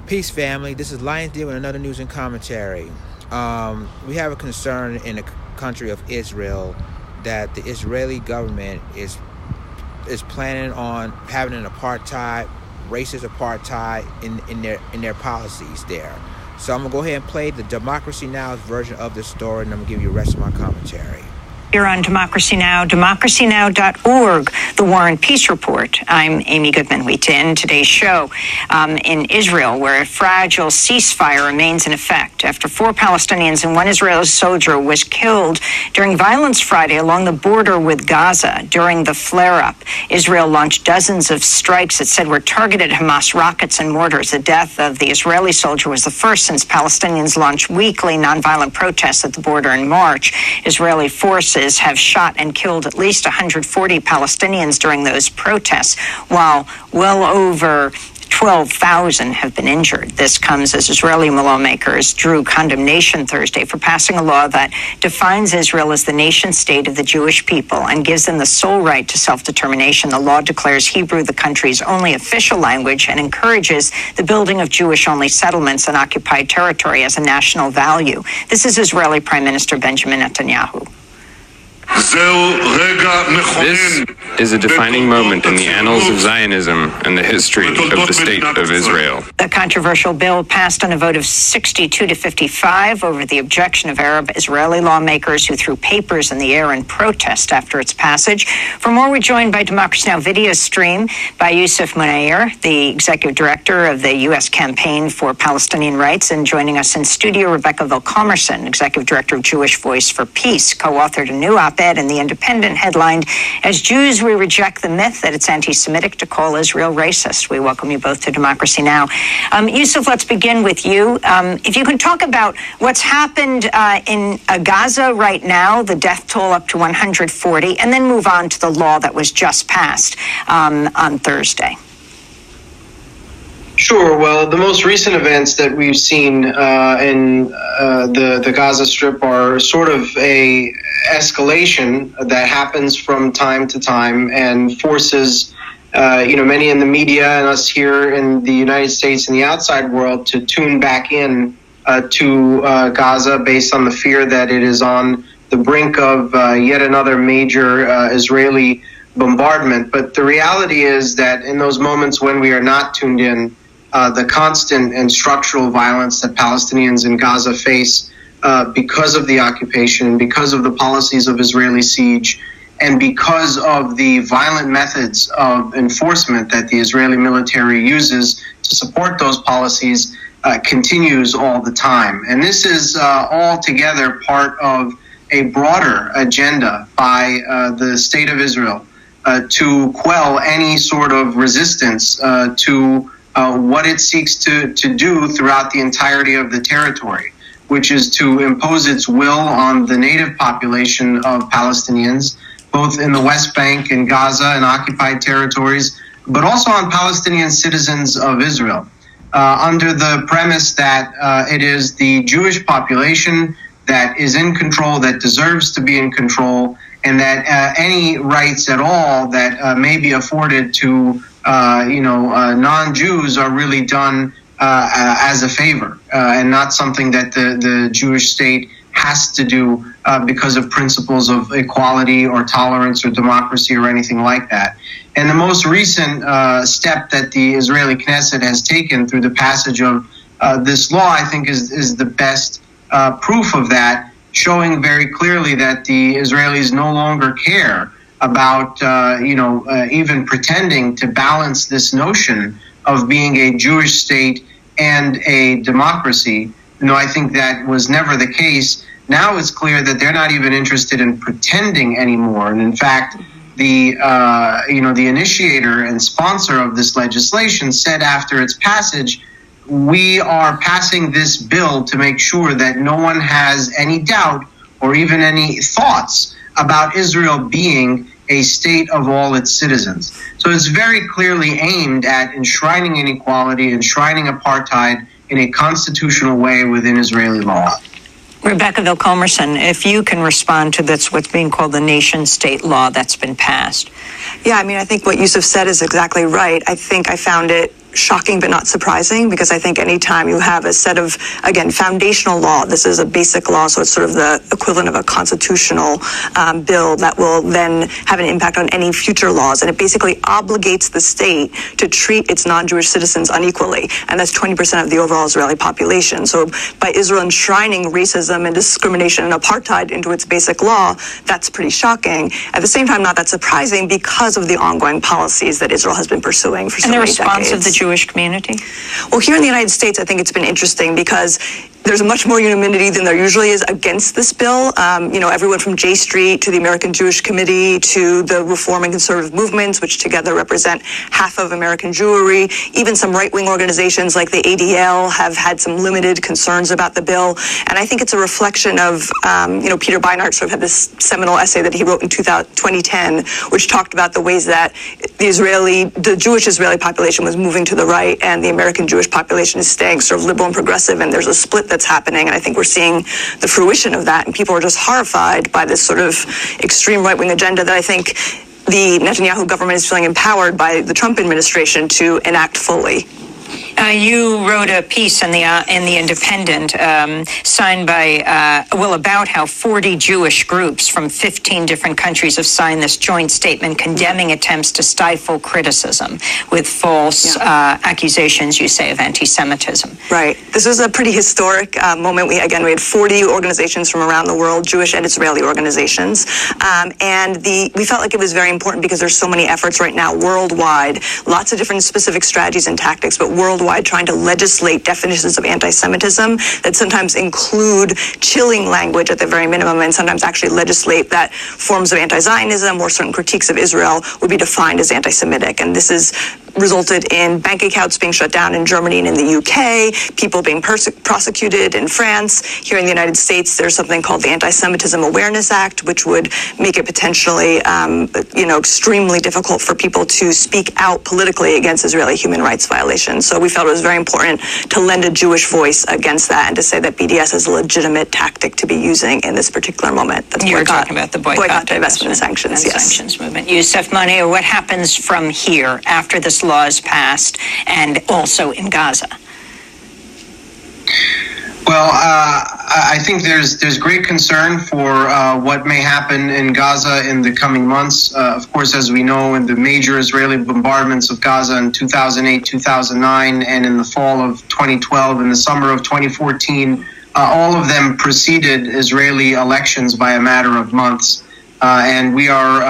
Peace, family. This is Lion Deal with another news and commentary. We have a concern in the country of Israel that the Israeli government is planning on having an apartheid, racist apartheid in their policies there. So I'm gonna go ahead and play the Democracy Now! Version of the story, and I'm gonna give you the rest of my commentary. Here on Democracy Now!, democracynow.org, the War and Peace Report. I'm Amy Goodman. We end today's show in Israel, where a fragile ceasefire remains in effect after 4 Palestinians and 1 Israeli soldier was killed during violence Friday along the border with Gaza. During the flare-up, Israel launched dozens of strikes that said were targeted Hamas rockets and mortars. The death of the Israeli soldier was the first since Palestinians launched weekly nonviolent protests at the border in March. Israeli forces have shot and killed at least 140 Palestinians during those protests, while well over 12,000 have been injured. This comes as Israeli lawmakers drew condemnation Thursday for passing a law that defines Israel as the nation state of the Jewish people and gives them the sole right to self-determination. The law declares Hebrew the country's only official language and encourages the building of Jewish-only settlements on occupied territory as a national value. This is Israeli Prime Minister Benjamin Netanyahu. This is a defining moment in the annals of Zionism and the history of the State of Israel. The controversial bill passed on a vote of 62 to 55 over the objection of Arab Israeli lawmakers who threw papers in the air in protest after its passage. For more, we're joined by Democracy Now! Video stream by Yusuf Munayyer, the executive director of the U.S. Campaign for Palestinian Rights, and joining us in studio, Rebecca Vilkomerson, executive director of Jewish Voice for Peace, co-authored a new op-ed in The Independent headlined, "As Jews, we reject the myth that it's anti-Semitic to call Israel racist." We welcome you both to Democracy Now! Yusuf, let's begin with you. If you can talk about what's happened in Gaza right now, the death toll up to 140, and then move on to the law that was just passed on Thursday. Sure. Well, the most recent events that we've seen in the Gaza Strip are sort of a escalation that happens from time to time and forces, many in the media and us here in the United States and the outside world to tune back in to Gaza based on the fear that it is on the brink of yet another major Israeli bombardment. But the reality is that in those moments when we are not tuned in, the constant and structural violence that Palestinians in Gaza face because of the occupation, because of the policies of Israeli siege, and because of the violent methods of enforcement that the Israeli military uses to support those policies, continues all the time. And this is altogether part of a broader agenda by the State of Israel to quell any sort of resistance to what it seeks to do throughout the entirety of the territory, which is to impose its will on the native population of Palestinians, both in the West Bank and Gaza and occupied territories, but also on Palestinian citizens of Israel, under the premise that it is the Jewish population that is in control, that deserves to be in control, and that any rights at all that may be afforded to non-Jews are really done as a favor and not something that the Jewish state has to do because of principles of equality or tolerance or democracy or anything like that. And the most recent step that the Israeli Knesset has taken through the passage of this law, I think, is the best proof of that, showing very clearly that the Israelis no longer care about, even pretending to balance this notion of being a Jewish state and a democracy. I think that was never the case. Now it's clear that they're not even interested in pretending anymore. And in fact, the initiator and sponsor of this legislation said after its passage, we are passing this bill to make sure that no one has any doubt or even any thoughts about Israel being a state of all its citizens. So it's very clearly aimed at enshrining inequality, enshrining apartheid in a constitutional way within Israeli law. Rebecca Vilkomerson, if you can respond to this, what's being called the nation-state law that's been passed. Yeah, I think what Yusuf said is exactly right. I think I found it shocking but not surprising, because I think anytime you have a set of, again, foundational law, this is a basic law, so it's sort of the equivalent of a constitutional bill that will then have an impact on any future laws, and it basically obligates the state to treat its non-Jewish citizens unequally, and that's 20% of the overall Israeli population. So by Israel enshrining racism and discrimination and apartheid into its basic law, that's pretty shocking. At the same time, not that surprising because of the ongoing policies that Israel has been pursuing for so many decades. And the response of the Jewish community? Well, here in the United States, I think it's been interesting because there's much more unanimity than there usually is against this bill. Everyone from J Street to the American Jewish Committee to the Reform and Conservative movements, which together represent half of American Jewry. Even some right-wing organizations like the ADL have had some limited concerns about the bill. And I think it's a reflection of, Peter Beinart sort of had this seminal essay that he wrote in 2010, which talked about the ways that the Jewish Israeli population was moving to the right and the American Jewish population is staying sort of liberal and progressive, and there's a split that's happening, and I think we're seeing the fruition of that, and people are just horrified by this sort of extreme right-wing agenda that I think the Netanyahu government is feeling empowered by the Trump administration to enact fully. You wrote a piece in the Independent, signed by, about how 40 Jewish groups from 15 different countries have signed this joint statement condemning attempts to stifle criticism with false accusations, you say, of anti-Semitism. Right. This was a pretty historic moment. We had 40 organizations from around the world, Jewish and Israeli organizations, and we felt like it was very important because there's so many efforts right now worldwide, lots of different specific strategies and tactics, but worldwide trying to legislate definitions of anti-Semitism that sometimes include chilling language at the very minimum, and sometimes actually legislate that forms of anti-Zionism or certain critiques of Israel would be defined as anti-Semitic. And this is resulted in bank accounts being shut down in Germany and in the UK, people being prosecuted in France. Here in the United States, there's something called the Anti-Semitism Awareness Act, which would make it potentially, extremely difficult for people to speak out politically against Israeli human rights violations. So we felt it was very important to lend a Jewish voice against that and to say that BDS is a legitimate tactic to be using in this particular moment. That's You're talking about the boycott, divestment, and sanctions, sanctions movement. Youssef Monir, what happens from here after this law is passed, and also in Gaza? Well, I think there's great concern for what may happen in Gaza in the coming months. Of course, as we know, in the major Israeli bombardments of Gaza in 2008, 2009, and in the fall of 2012, in the summer of 2014, all of them preceded Israeli elections by a matter of months. And we are,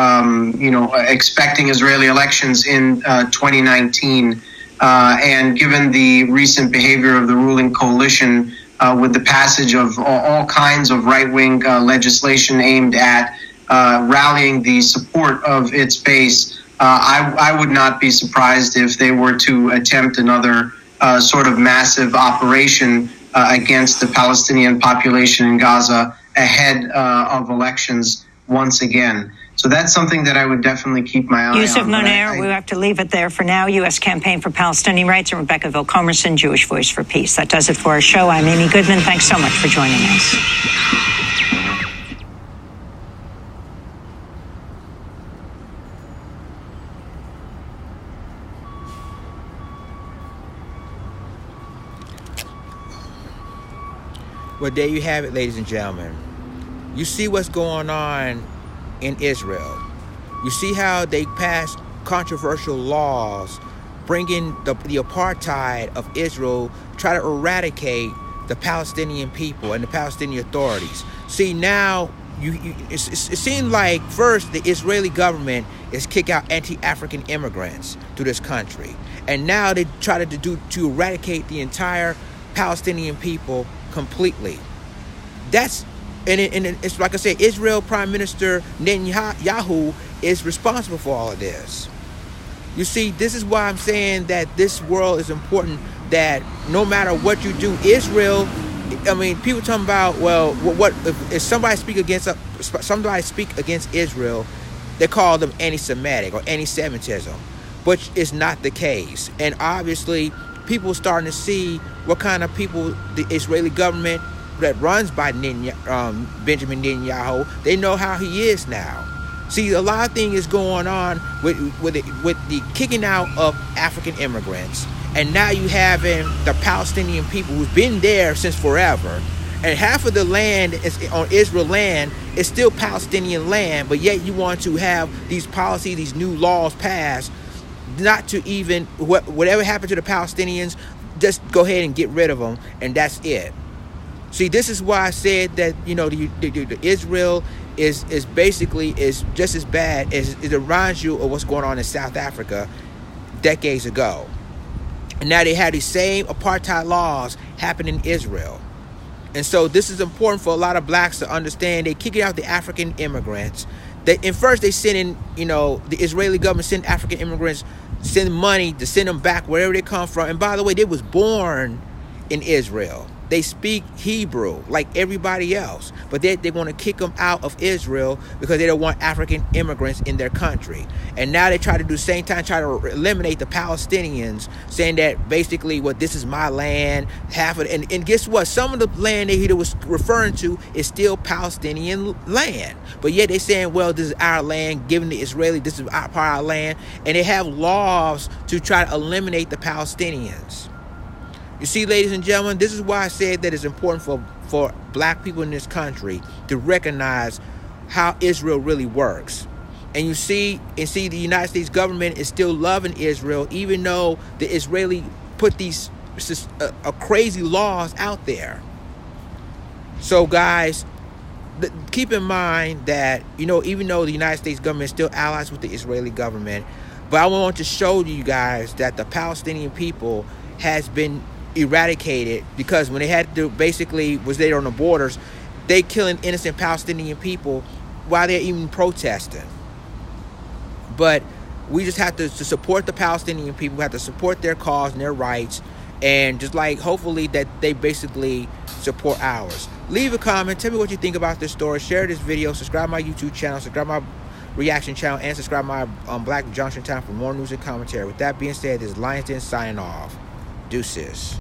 expecting Israeli elections in 2019. And given the recent behavior of the ruling coalition, with the passage of all kinds of right-wing legislation aimed at rallying the support of its base, I would not be surprised if they were to attempt another sort of massive operation against the Palestinian population in Gaza ahead of elections once again. So that's something that I would definitely keep my eye on. Yousef Monir, we have to leave it there for now. U.S. Campaign for Palestinian Rights, and Rebecca Vilcomerson, Jewish Voice for Peace. That does it for our show. I'm Amy Goodman. Thanks so much for joining us. Well, there you have it, ladies and gentlemen. You see what's going on in Israel. You see how they pass controversial laws bringing the apartheid of Israel, try to eradicate the Palestinian people and the Palestinian authorities. See, now it seems like first the Israeli government is kick out anti-African immigrants to this country, and now they try to eradicate the entire Palestinian people completely. And it's like I said, Israel Prime Minister Netanyahu is responsible for all of this. You see, this is why I'm saying that this world is important, that no matter what you do, Israel, I mean, people talking about, well, what if somebody speak against Israel, they call them anti-Semitic or anti-Semitism, which is not the case. And obviously, people are starting to see what kind of people the Israeli government that runs by Benjamin Netanyahu, they know how he is now. See, a lot of things is going on with the kicking out of African immigrants And now you having the Palestinian people who's been there since forever, and half of the land is on Israel land is still Palestinian land, but yet you want to have these policies, these new laws passed, not to even, whatever happened to the Palestinians, just go ahead and get rid of them, and that's it. See, this is why I said that, you know, the Israel is basically is just as bad as it reminds you of what's going on in South Africa decades ago. And now they have these same apartheid laws happening in Israel. And so this is important for a lot of blacks to understand. They kicking out the African immigrants. First they send in, you know, the Israeli government send African immigrants, send money to send them back wherever they come from. And by the way, they was born in Israel. They speak Hebrew like everybody else, but they want to kick them out of Israel because they don't want African immigrants in their country. And now they try to do the same time, try to eliminate the Palestinians, saying that basically, well, this is my land, half of it. And guess what? Some of the land that he was referring to is still Palestinian land, but yet they're saying, well, this is our land, given the Israeli, this is our part of our land, and they have laws to try to eliminate the Palestinians. You see, ladies and gentlemen, this is why I said that it's important for black people in this country to recognize how Israel really works. And you see the United States government is still loving Israel, even though the Israeli put these crazy laws out there. So guys, keep in mind that, you know, even though the United States government is still allies with the Israeli government, but I want to show you guys that the Palestinian people has been eradicated, because when they had to basically was there on the borders, they killing innocent Palestinian people while they're even protesting. But we just have to support the Palestinian people. We have to support their cause and their rights, and just like hopefully that they basically support ours. Leave a comment, tell me what you think about this story, share this video, subscribe to my YouTube channel, subscribe to my reaction channel, and subscribe to my Black Junction channel for more news and commentary. With that being said, this is Lions Den signing off. Deuces.